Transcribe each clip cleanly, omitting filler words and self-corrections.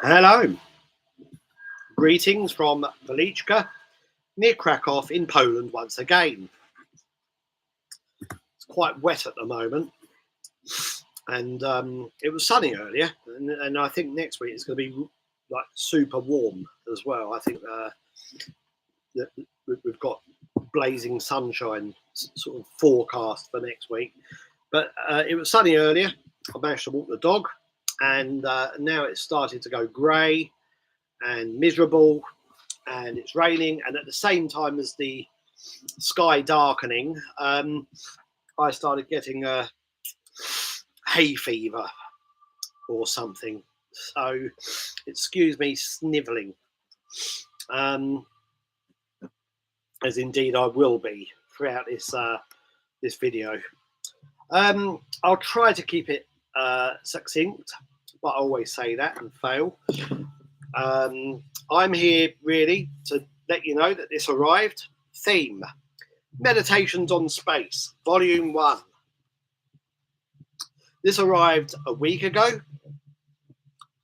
Hello, greetings from Lattice near Krakow in Poland once again. It's quite wet at the moment, and it was sunny earlier, and I think next week it's going to be like super warm as well. I think that we've got blazing sunshine sort of forecast for next week, but it was sunny earlier. I managed to walk the dog, and now it's started to go grey and miserable, and it's raining, and at the same time as the sky darkening, I started getting a hay fever or something, so excuse me snivelling, as indeed I will be throughout this video. I'll try to keep it succinct, but I always say that and fail. I'm here really to let you know that this arrived. Theme: Meditations on Space, Volume 1. This arrived a week ago,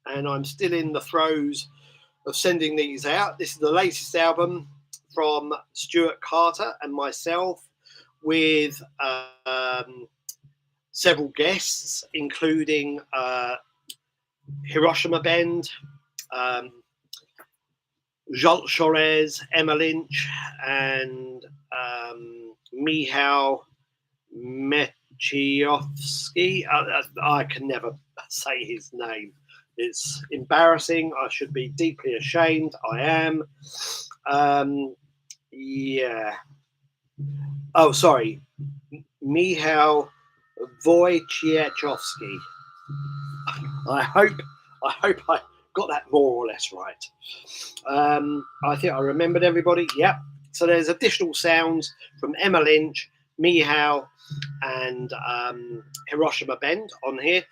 and I'm still in the throes of sending these out. This is the latest album from Stuart Carter and myself, with several guests, including Hiroshima Bend, Jolt Chores, Emma Lynch, and Michał Mechijowski. I can never say his name. It's embarrassing. I should be deeply ashamed. I am. Yeah. Oh, sorry. Michał Wojciechowski. I hope I got that more or less right. I think I remembered everybody. Yep. So there's additional sounds from Emma Lynch, Michał, and Hiroshima Bend on here,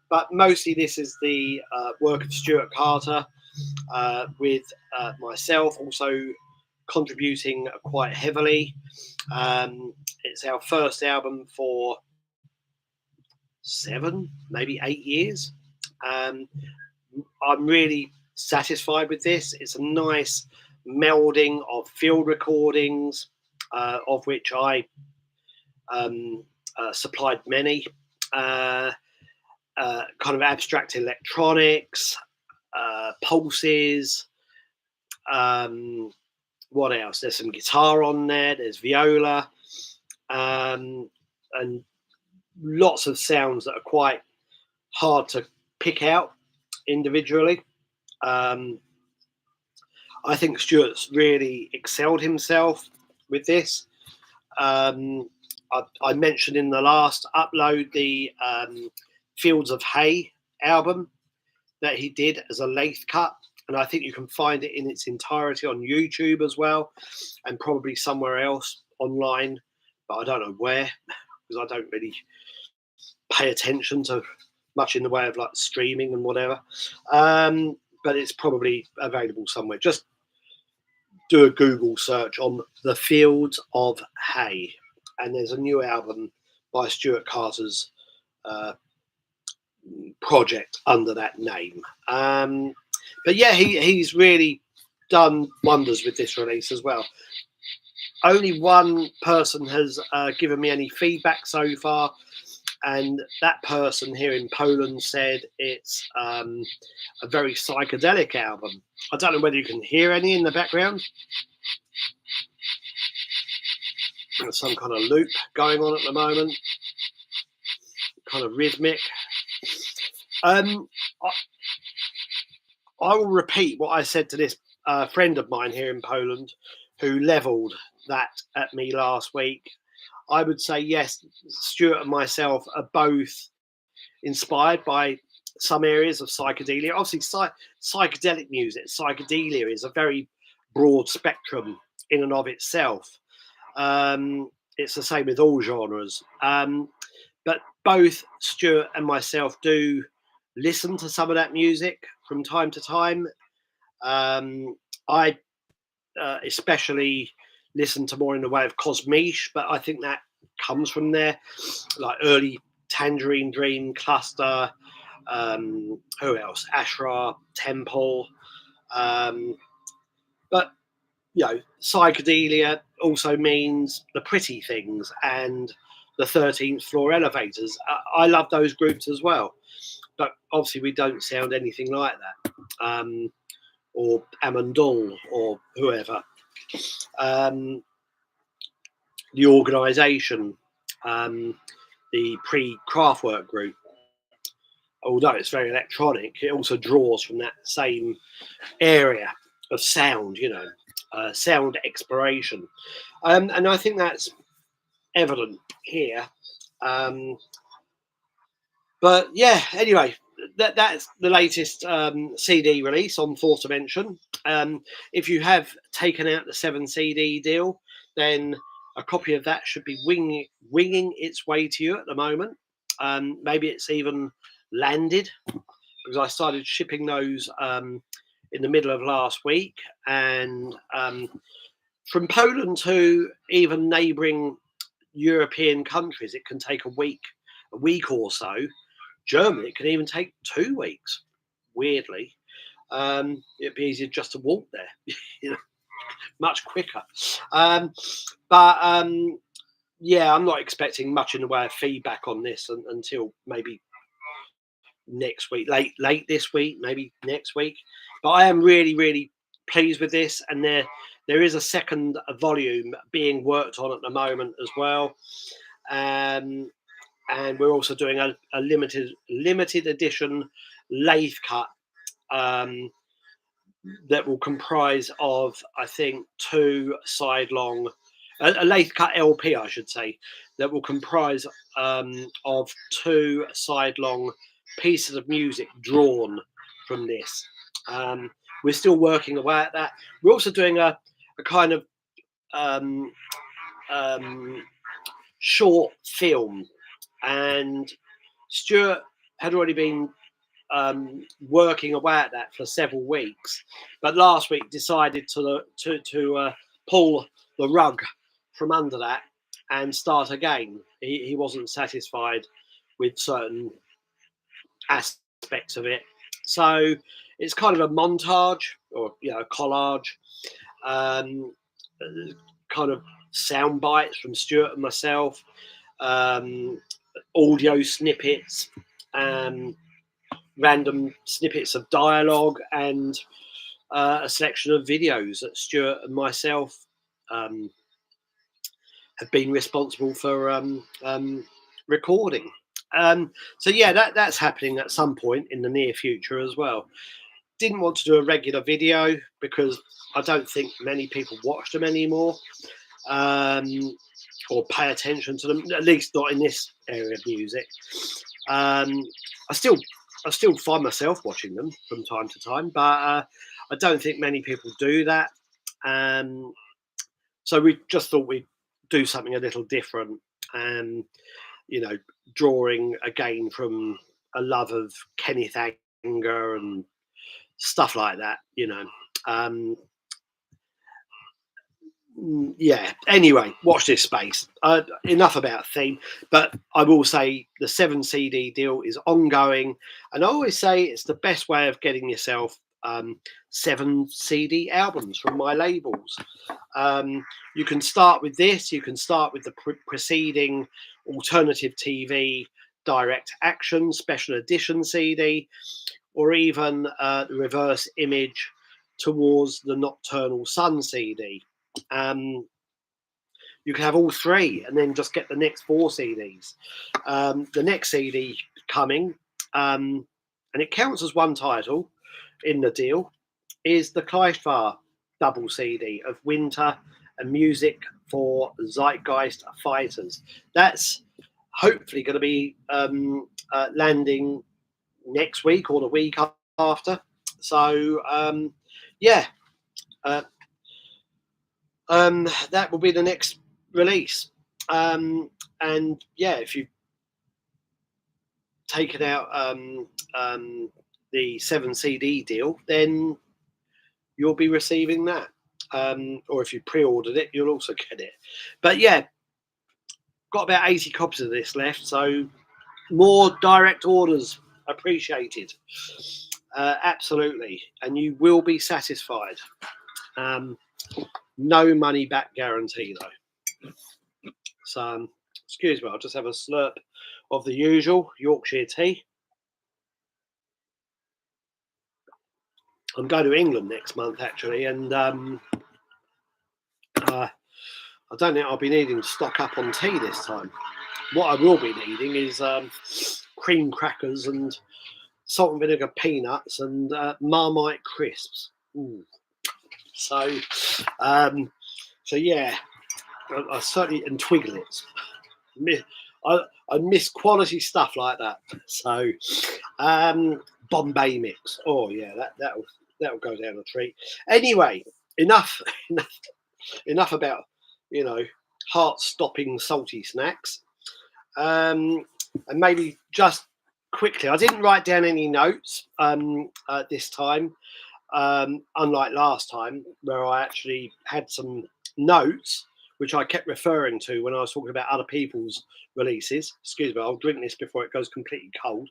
but mostly this is the work of Stuart Carter, with myself also contributing quite heavily. It's our first album for 7, maybe 8 years. I'm really satisfied with this. It's a nice melding of field recordings, of which I supplied many, kind of abstract electronics, pulses. What else? There's some guitar on there. There's viola, and lots of sounds that are quite hard to pick out individually. I think Stuart's really excelled himself with this. I mentioned in the last upload the Fields of Hay album that he did as a lathe-cut, and I think you can find it in its entirety on YouTube as well, and probably somewhere else online, but I don't know where, because I don't really pay attention to much in the way of like streaming and whatever. But it's probably available somewhere. Just do a Google search on the Fields of Hay, and there's a new album by Stuart Carter's project under that name. But yeah, he's really done wonders with this release as well. Only one person has given me any feedback so far, and that person here in Poland said it's a very psychedelic album. I don't know whether you can hear any in the background. There's some kind of loop going on at the moment, kind of rhythmic. I will repeat what I said to this friend of mine here in Poland who levelled that at me last week. I would say, yes, Stuart and myself are both inspired by some areas of psychedelia. Obviously, psychedelic music, psychedelia is a very broad spectrum in and of itself. It's the same with all genres. But both Stuart and myself do listen to some of that music from time to time. I especially listen to more in the way of Cosmiche, but I think that comes from there, like early Tangerine Dream, Cluster, Who else? Ashra, Temple. But psychedelia also means the pretty things and the 13th floor elevators. I love those groups as well, but obviously we don't sound anything like that, or Amandul or whoever. The organisation, the pre-Kraftwerk group, although it's very electronic, it also draws from that same area of sound, sound exploration. And I think that's evident here. But yeah, anyway, that's the latest CD release on Fourth Dimension. If you have taken out the 7 CD deal, then a copy of that should be winging its way to you at the moment. Maybe it's even landed, because I started shipping those in the middle of last week, and from Poland to even neighbouring European countries, it can take a week or so. Germany, it can even take 2 weeks. Weirdly, it'd be easier just to walk there, much quicker. Yeah, I'm not expecting much in the way of feedback on this until maybe next week, late this week, maybe next week. But I am really pleased with this, and there is a second volume being worked on at the moment as well. And we're also doing a limited edition lathe-cut that will comprise of, I think, 2 sidelong, a lathe-cut LP, I should say, that will comprise of 2 sidelong pieces of music drawn from this. We're still working away at that. We're also doing a kind of short film, and Stuart had already been working away at that for several weeks, but last week decided to pull the rug from under that and start again. He wasn't satisfied with certain aspects of it, so it's kind of a montage, or a collage, kind of sound bites from Stuart and myself, audio snippets, random snippets of dialogue, and a selection of videos that Stuart and myself have been responsible for recording. So yeah, that's happening at some point in the near future as well. Didn't want to do a regular video because I don't think many people watch them anymore, or pay attention to them, at least not in this area of music. I still find myself watching them from time to time, but I don't think many people do that. So we just thought we'd do something a little different, and drawing again from a love of Kenneth Anger and stuff like that. Yeah, anyway, watch this space. Enough about theme, but I will say the 7 CD deal is ongoing, and I always say it's the best way of getting yourself 7 CD albums from my labels. You can start with this, you can start with the preceding alternative TV direct action special edition CD, or even the reverse image towards the Nocturnal Sun CD. You can have all 3 and then just get the next 4 CDs. The next CD coming, and it counts as one title in the deal, is the Kleistwahr double CD of Winter and Music for Zeitgeist Fighters. That's hopefully going to be landing next week or the week after. So yeah, that will be the next release. And yeah, if you've taken out the 7 CD deal, then you'll be receiving that. Or if you pre-ordered it, you'll also get it. But yeah, got about 80 copies of this left, so more direct orders appreciated. Absolutely, and you will be satisfied. No money back guarantee though. So, excuse me, I'll just have a slurp of the usual Yorkshire tea. I'm going to England next month actually, and I don't think I'll be needing to stock up on tea this time. What I will be needing is cream crackers and salt and vinegar peanuts and Marmite crisps. Ooh. So yeah, I certainly, and Twiglets. I miss quality stuff like that. So Bombay mix. Oh yeah, that'll go down a treat. Anyway, enough about heart-stopping salty snacks. And maybe just quickly, I didn't write down any notes this time, unlike last time where I actually had some notes which I kept referring to when I was talking about other people's releases. Excuse me, I'll drink this before it goes completely cold.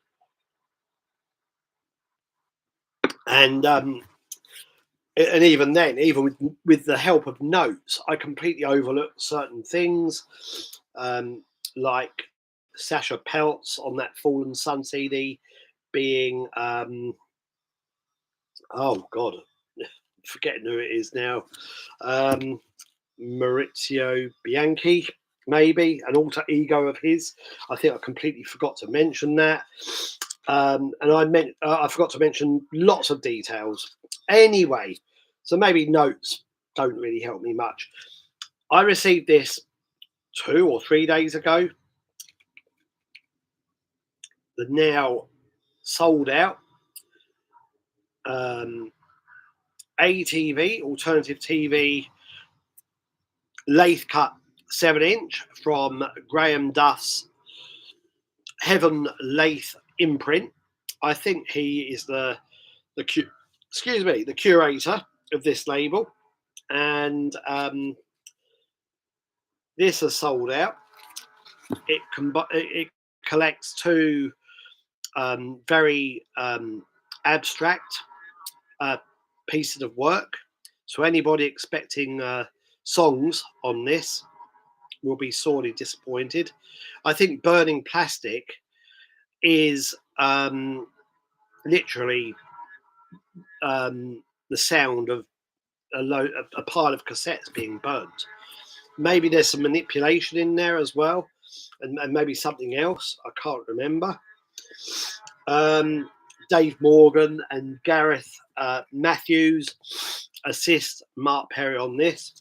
And even then, even with the help of notes, I completely overlooked certain things, like Sasha Peltz on that Fallen Sun CD being, oh God, forgetting who it is now, Maurizio Bianchi, maybe an alter ego of his. I think I completely forgot to mention that. And I forgot to mention lots of details. Anyway, so maybe notes don't really help me much. I received this 2 or 3 days ago. The now sold out ATV, alternative TV, lathe-cut 7-inch from Graham Duff's Heaven Lathe imprint. I think he is the curator of this label, and this has sold out. It collects 2 very abstract pieces of work. So anybody expecting songs on this will be sorely disappointed. I think Burning Plastic is literally the sound of a pile of cassettes being burnt. Maybe there's some manipulation in there as well, and maybe something else. I can't remember. Dave Morgan and Gareth Matthews assist Mark Perry on this.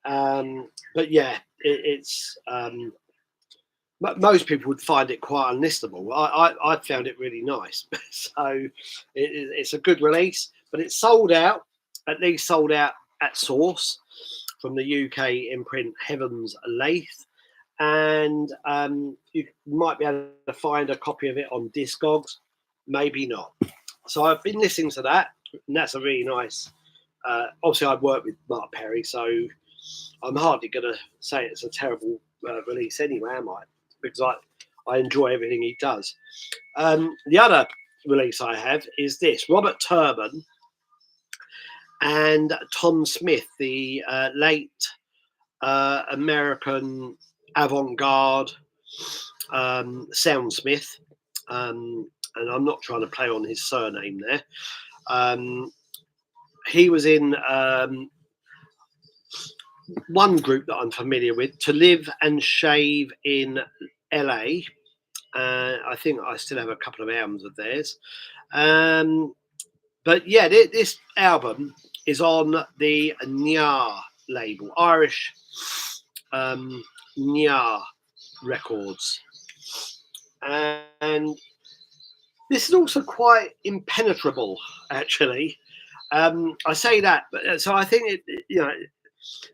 But yeah, it's most people would find it quite unlistenable. I found it really nice. So it's a good release, but it's sold out, at least sold out at source from the UK imprint Heaven's Lathe. And you might be able to find a copy of it on Discogs, maybe not. So I've been listening to that, and that's a really nice. Obviously, I've worked with Mark Perry, so I'm hardly going to say it's a terrible release anyway, am I? Because I enjoy everything he does. The other release I have is this Robert Turman and Thom Smith, the late American avant-garde soundsmith, and I'm not trying to play on his surname there. He was in one group that I'm familiar with, To Live and Shave in LA. I think I still have a couple of albums of theirs. But yeah, this album is on the Nyahh label, Irish Nyahh Records. And this is also quite impenetrable, actually. I say that, but so I think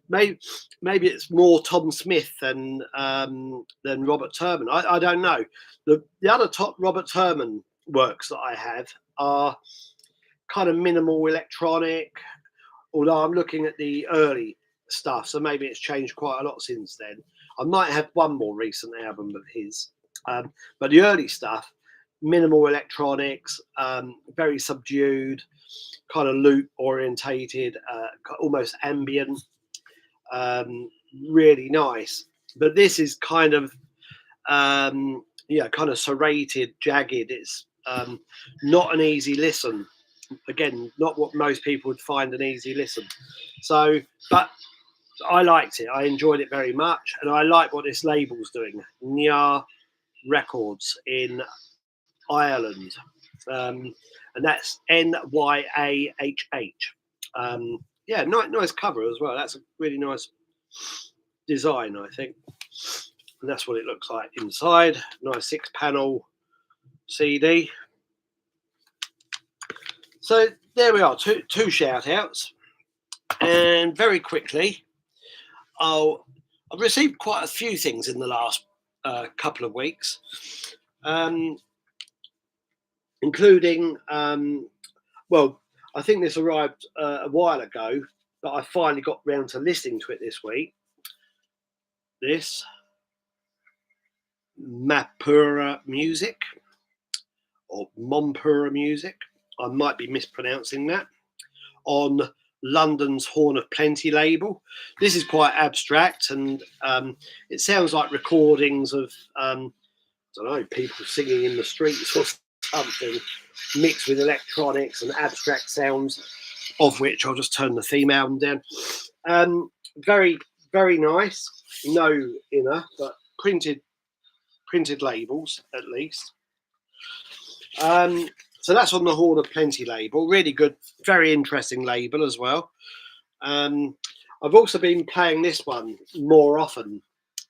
maybe it's more Thom Smith than Robert Turman. I don't know. The other top Robert Turman works that I have are kind of minimal electronic, although I'm looking at the early stuff, so maybe it's changed quite a lot since then. I might have one more recent album of his, but the early stuff minimal electronics, very subdued, kind of loop orientated, almost ambient, um, really nice. But this is kind of kind of serrated, jagged. It's not an easy listen. Again, not what most people would find an easy listen. So, but I liked it. I enjoyed it very much, and I like what this label's doing. Nyahh Records in Ireland, and that's Nyahh. Yeah, nice cover as well. That's a really nice design, I think. And that's what it looks like inside. Nice 6-panel CD. So there we are, two shout outs. And very quickly, I've received quite a few things in the last couple of weeks, including, well, I think this arrived a while ago, but I finally got round to listening to it this week. This Mapura music, or Mapura music, I might be mispronouncing that, on London's Horn of Plenty label. This is quite abstract, and it sounds like recordings of I don't know, people singing in the streets or something, mixed with electronics and abstract sounds, of which I'll just turn the theme album down. Very, very nice. No inner, but printed labels at least. So that's on the Horn of Plenty label. Really good, very interesting label as well. I've also been playing this one more often,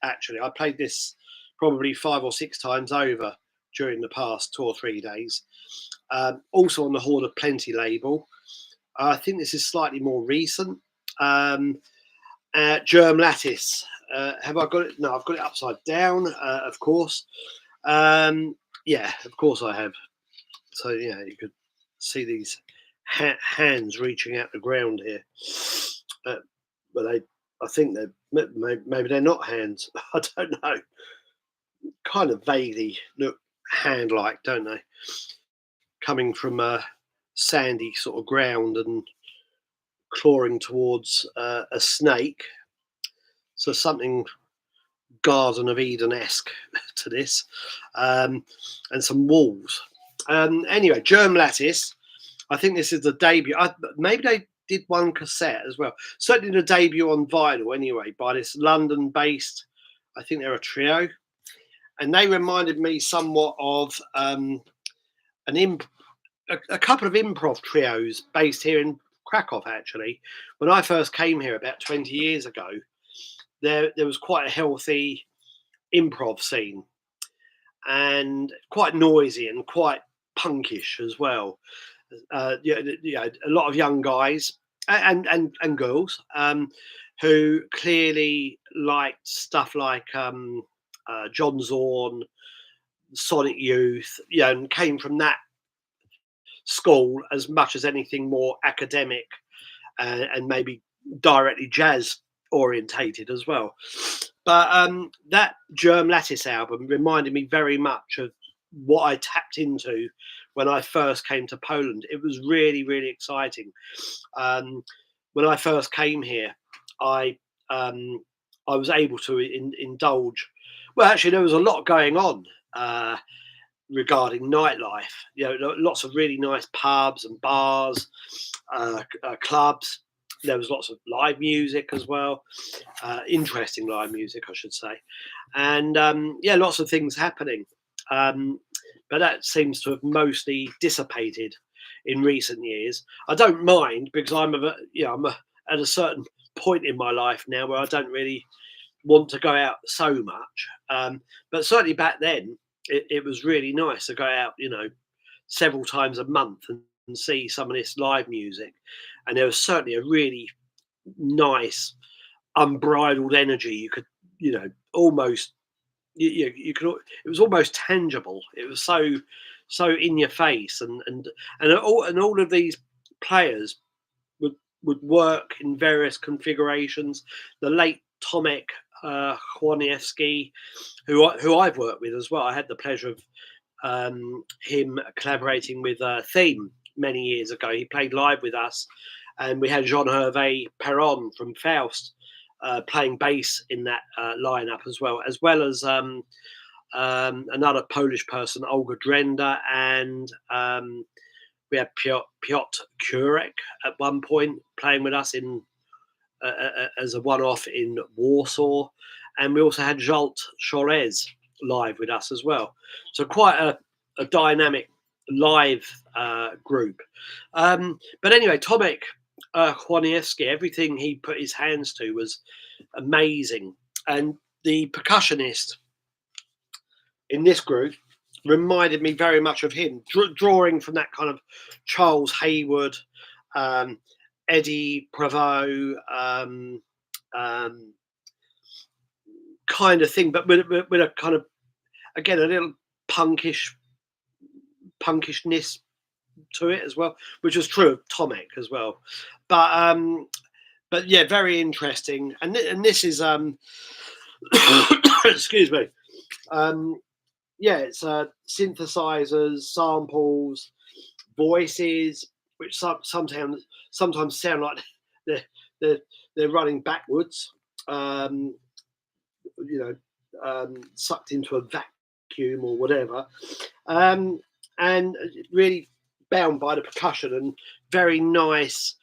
actually. I played this probably 5 or 6 times over during the past 2 or 3 days. Also on the Horn of Plenty label. I think this is slightly more recent. Germ Lattice. Have I got it? No, I've got it upside down, of course. Yeah, of course I have. So yeah, you could see these hands reaching out the ground here, but I think maybe they're not hands. I don't know. Kind of vaguely look hand-like, don't they? Coming from a sandy sort of ground and clawing towards a snake. So something Garden of Eden-esque to this, and some walls. Anyway, Germ Lattice. I think this is the debut. Maybe they did one cassette as well. Certainly the debut on vinyl, anyway, by this London-based. I think they're a trio, and they reminded me somewhat of a couple of improv trios based here in Krakow. Actually, when I first came here about 20 years ago, there was quite a healthy improv scene, and quite noisy and quite punkish as well. A lot of young guys and girls who clearly liked stuff like John Zorn, Sonic Youth, and came from that school as much as anything more academic and maybe directly jazz orientated as well. But that Germ Lattice album reminded me very much of what I tapped into when I first came to Poland. It was really, really exciting. When I first came here, I was able to indulge. Well, actually, there was a lot going on regarding nightlife. Lots of really nice pubs and bars, clubs. There was lots of live music as well, interesting live music, I should say, and lots of things happening. But that seems to have mostly dissipated in recent years. I don't mind, because I'm at a certain point in my life now where I don't really want to go out so much. But certainly back then, it was really nice to go out, several times a month and see some of this live music. And there was certainly a really nice, unbridled energy. You could, almost, you could. It was almost tangible. It was so in your face, and all of these players would work in various configurations. The late Tomek Chwoniewski, who I've worked with as well. I had the pleasure of him collaborating with Thom many years ago. He played live with us, and we had Jean-Hervé Perron from Faust playing bass in that lineup, as well as another Polish person, Olga Drenda, and we had Piotr Kurek at one point playing with us in as a one-off in Warsaw, and we also had Zsolt Chorez live with us as well. So quite a dynamic live group. But anyway, Tomek Chłoniewski, everything he put his hands to was amazing, and the percussionist in this group reminded me very much of him, drawing from that kind of Charles Hayward, Eddie Prevost kind of thing, but with a kind of, again, a little punkishness to it as well, which was true of Tomek as well. But yeah, very interesting. And this is excuse me. Yeah, it's synthesizers, samples, voices, which sometimes sound like they're running backwards, sucked into a vacuum or whatever, and really bound by the percussion and very nice,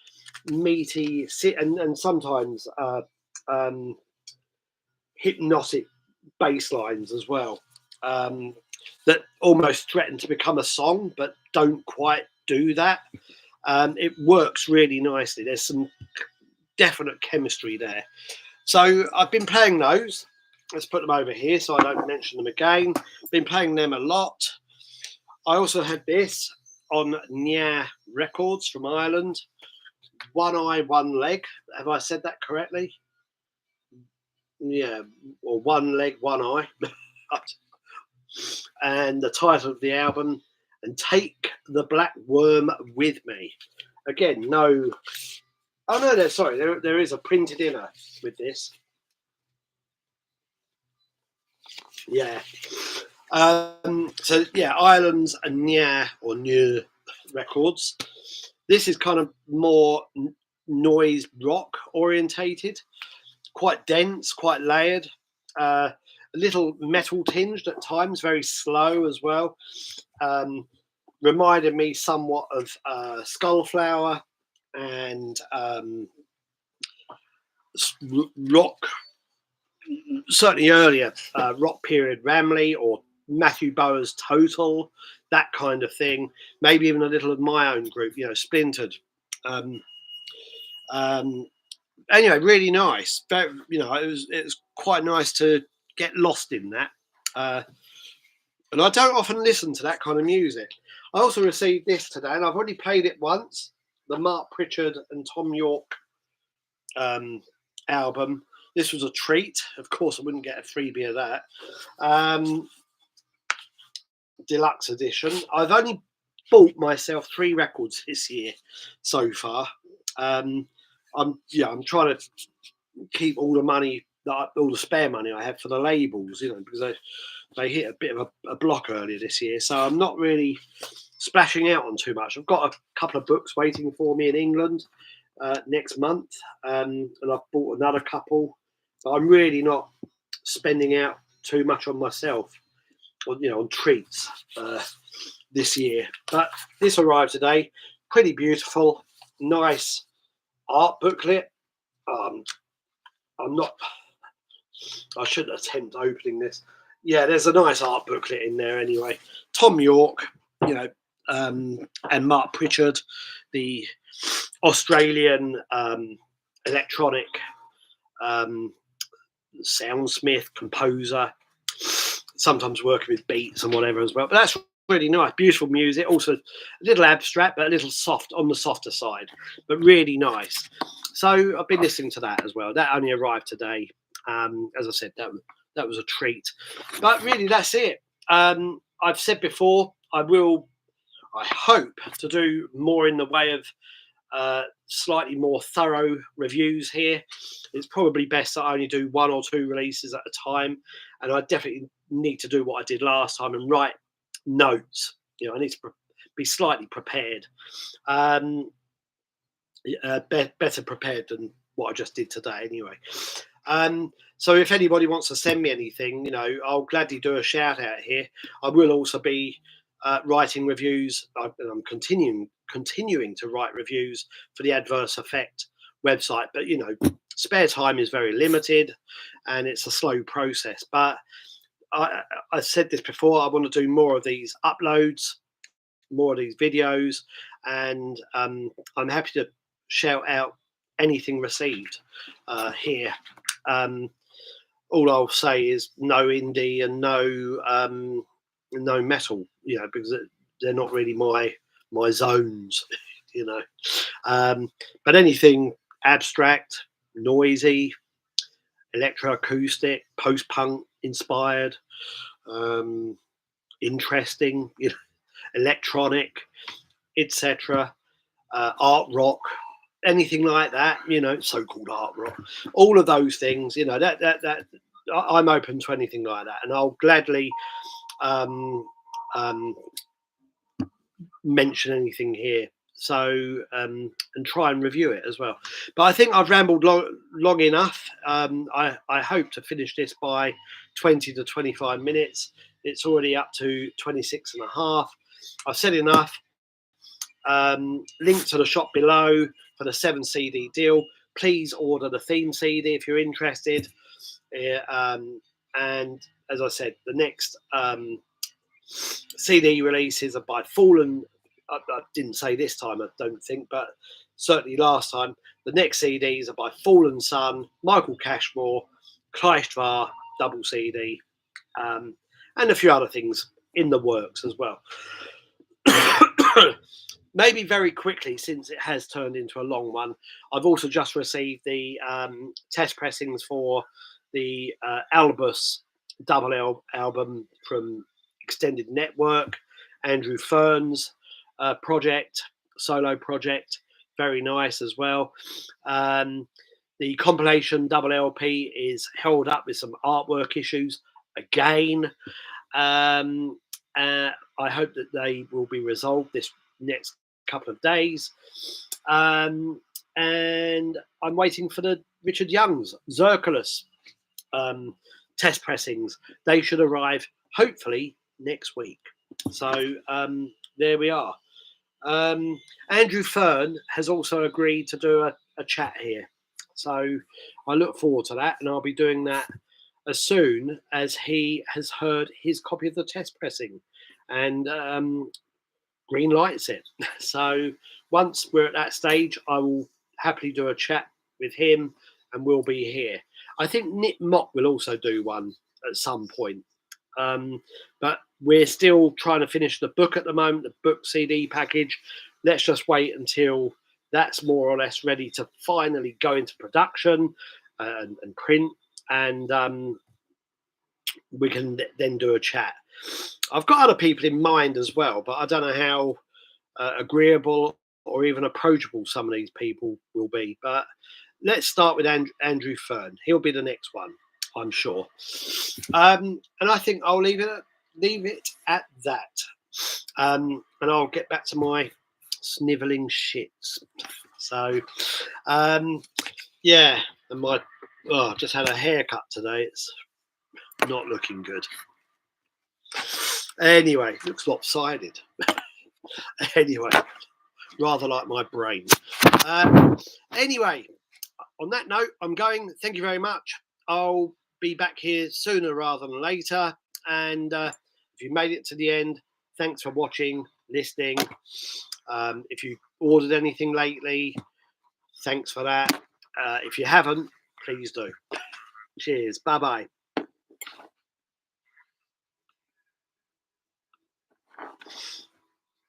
meaty, and sometimes hypnotic bass lines as well. That almost threaten to become a song, but don't quite do that. It works really nicely. There's some definite chemistry there. So I've been playing those. Let's put them over here so I don't mention them again. Been playing them a lot. I also had this on Nyahh Records from Ireland. One Eye, One Leg. Have I said that correctly? Yeah, or One Leg, One Eye. And the title of the album, And Take the Black Worm With Me. Again, no. Oh no, there is a printed inner with this. Yeah. So yeah, Ireland's a Nyahh Records. This is kind of more noise rock orientated, quite dense, quite layered. A little metal tinged at times, very slow as well. Reminded me somewhat of Skullflower and rock, certainly earlier rock period Ramley or Matthew Bower's Total, that kind of thing. Maybe even a little of my own group, Splintered. Anyway, really nice. It was quite nice to get lost in that. And I don't often listen to that kind of music. I also received this today, and I've already played it once, the Mark Pritchard and Tom Yorke album. This was a treat. Of course, I wouldn't get a freebie of that. Deluxe edition. I've only bought myself 3 records this year so far. I'm trying to keep all the money, all the spare money I have for the labels, because they hit a bit of a block earlier this year. So I'm not really splashing out on too much. I've got a couple of books waiting for me in England next month, and I've bought another couple. But I'm really not spending out too much on myself, on treats this year. But this arrived today, pretty beautiful, nice art booklet. I shouldn't attempt opening this. Yeah, there's a nice art booklet in there anyway. Tom Yorke, and Mark Pritchard, the Australian electronic soundsmith, composer, sometimes working with beats and whatever as well. But that's really nice, beautiful music. Also a little abstract, but a little soft, on the softer side, but really nice. So I've been listening to that as well. That only arrived today. As I said, that was a treat. But really, that's it. I've said before, I hope to do more in the way of slightly more thorough reviews here. It's probably best that I only do 1 or 2 releases at a time, and I definitely need to do what I did last time and write notes. You know, I need to be slightly prepared, better prepared than what I just did today. Anyway, so if anybody wants to send me anything, you know, I'll gladly do a shout out here. I will also be writing reviews. I'm continuing to write reviews for the Adverse Effect website, but you know, spare time is very limited, and it's a slow process. But I said this before. I want to do more of these uploads, more of these videos, and I'm happy to shout out anything received here. All I'll say is no indie and no metal, you know, because they're not really my zones, you know. But anything abstract, noisy, electroacoustic, post-punk inspired, interesting, you know, electronic, etc., art rock, anything like that, you know, so-called art rock, all of those things, you know, that I'm open to anything like that, and I'll gladly mention anything here. So and try and review it as well. But I think I've rambled long enough. I hope to finish this by 20 to 25 minutes. It's already up to 26 and a half. I've said enough. Link to the shop below for the 7 CD deal. Please order the theme CD if you're interested. And as I said, the next CD releases are by Fallen. I didn't say this time, I don't think, but certainly last time. The next CDs are by Fallen Sun, Michael Cashmore, Kleistwahr, double CD, and a few other things in the works as well. Maybe very quickly, since it has turned into a long one, I've also just received the test pressings for the Albus double album from Extended Network, Andrew Fearn's solo project, very nice as well. The compilation double LP is held up with some artwork issues again. I hope that they will be resolved this next couple of days. And I'm waiting for the Richard Young's Zirculus test pressings. They should arrive hopefully next week. So there we are. Andrew Fearn has also agreed to do a chat here. So I look forward to that, and I'll be doing that as soon as he has heard his copy of the test pressing and green lights it. So once we're at that stage, I will happily do a chat with him, and we'll be here. I think Nick Mock will also do one at some point. But we're still trying to finish the book at the moment, the book CD package. Let's just wait until that's more or less ready to finally go into production and print, and we can then do a chat. I've got other people in mind as well, but I don't know how agreeable or even approachable some of these people will be. But let's start with Andrew Fearn. He'll be the next one, I'm sure. And I think I'll leave it at that. And I'll get back to my snivelling shits. So, yeah, and I just had a haircut today. It's not looking good. Anyway, looks lopsided. Anyway, rather like my brain. Anyway, on that note, I'm going. Thank you very much. I'll be back here sooner rather than later. And if you made it to the end, thanks for watching, listening. If you ordered anything lately, thanks for that. If you haven't, please do. Cheers. Bye-bye.